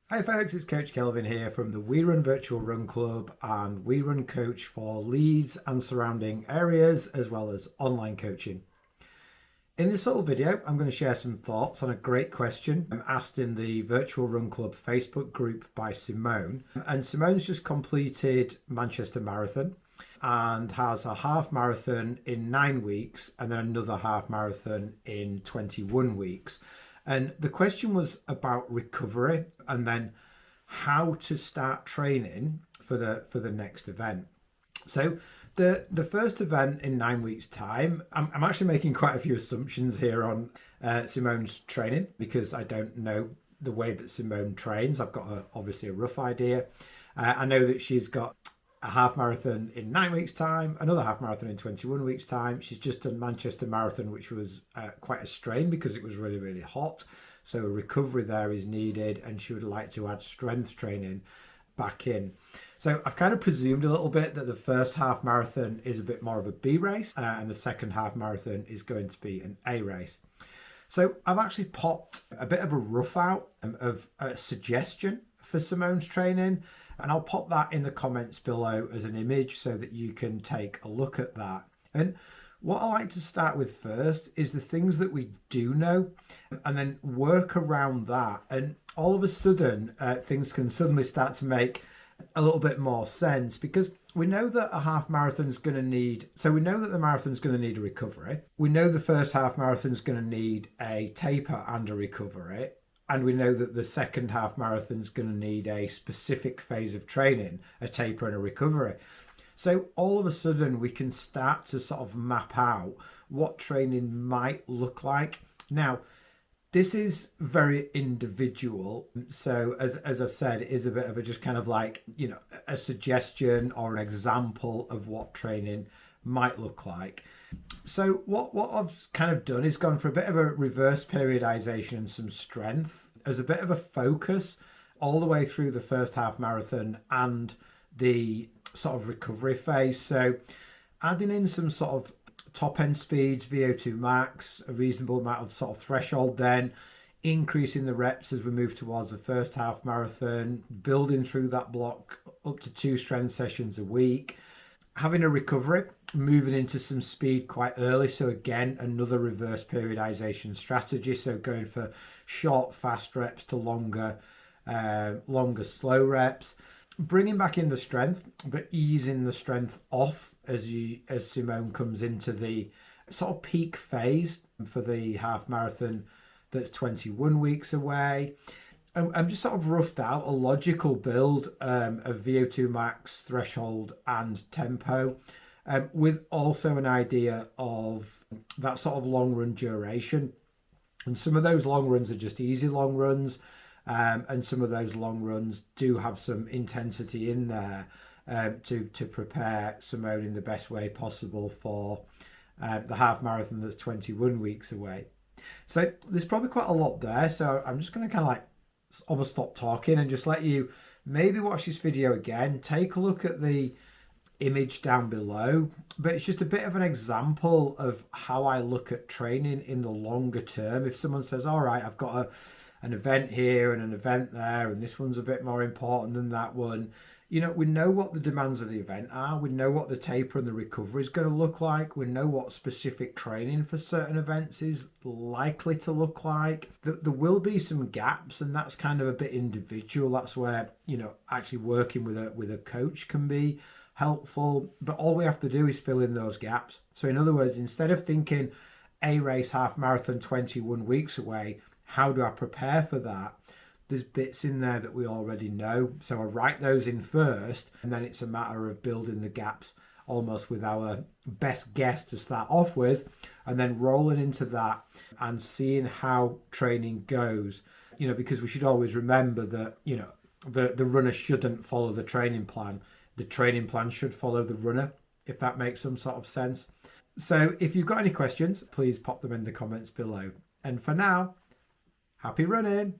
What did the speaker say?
Hi folks, it's Coach Kelvin here from the We Run Virtual Run Club and We Run Coach for Leeds and surrounding areas, as well as online coaching. In this little video, I'm going to share some thoughts on a great question asked in the Virtual Run Club Facebook group by Simone. And Simone's just completed Manchester Marathon and has a half marathon in 9 weeks and then another half marathon in 21 weeks. And the question was about recovery and then how to start training for the next event. So the first event in 9 weeks' time, I'm actually making quite a few assumptions here on Simone's training because I don't know the way that Simone trains. I've got obviously a rough idea. I know that she's got a half marathon in 9 weeks' time, another half marathon in 21 weeks' time. She's just done Manchester Marathon, which was quite a strain because it was really, really hot. So a recovery there is needed, and she would like to add strength training back in. So I've kind of presumed a little bit that the first half marathon is a bit more of a B race, and the second half marathon is going to be an A race. So I've actually popped a bit of a rough out of a suggestion for Simone's training. And I'll pop that in the comments below as an image so that you can take a look at that. And what I like to start with first is the things that we do know and then work around that. And all of a sudden, things can suddenly start to make a little bit more sense because we know that a half marathon's going to need, so we know that the marathon's going to need a recovery. We know the first half marathon's going to need a taper and a recovery. And we know that the second half marathon is going to need a specific phase of training, a taper and a recovery. So all of a sudden we can start to sort of map out what training might look like. Now, this is very individual. So as I said, it is a bit of a just kind of like, a suggestion or an example of what training might look like. So what I've kind of done is gone for a bit of a reverse periodization and some strength as a bit of a focus all the way through the first half marathon and the sort of recovery phase. So adding in some sort of top end speeds, VO2 max, a reasonable amount of sort of threshold, then increasing the reps as we move towards the first half marathon, building through that block up to 2 strength sessions a week, having a recovery, moving into some speed quite early. So again, another reverse periodization strategy. So going for short, fast reps to longer, slow reps. Bringing back in the strength, but easing the strength off as Simone comes into the sort of peak phase for the half marathon that's 21 weeks away. I'm just sort of roughed out a logical build of VO2 max, threshold and tempo, with also an idea of that sort of long run duration. And some of those long runs are just easy long runs, and some of those long runs do have some intensity in there to prepare Simone in the best way possible for the half marathon that's 21 weeks away. So there's probably quite a lot there. So I'm just going to kind of like almost stop talking and just let you maybe watch this video again, take a look at the image down below, but it's just a bit of an example of how I look at training in the longer term. If someone says, all right, I've got an event here and an event there, and this one's a bit more important than that one, we know what the demands of the event are. We know what the taper and the recovery is going to look like. We know what specific training for certain events is likely to look like. There will be some gaps, and that's kind of a bit individual. That's where, actually working with a coach can be helpful. But all we have to do is fill in those gaps. So in other words, instead of thinking a race half marathon 21 weeks away, how do I prepare for that? There's bits in there that we already know. So I write those in first, and then it's a matter of building the gaps almost with our best guess to start off with, and then rolling into that and seeing how training goes. Because we should always remember that, the runner shouldn't follow the training plan. The training plan should follow the runner, if that makes some sort of sense. So if you've got any questions, please pop them in the comments below. And for now, happy running.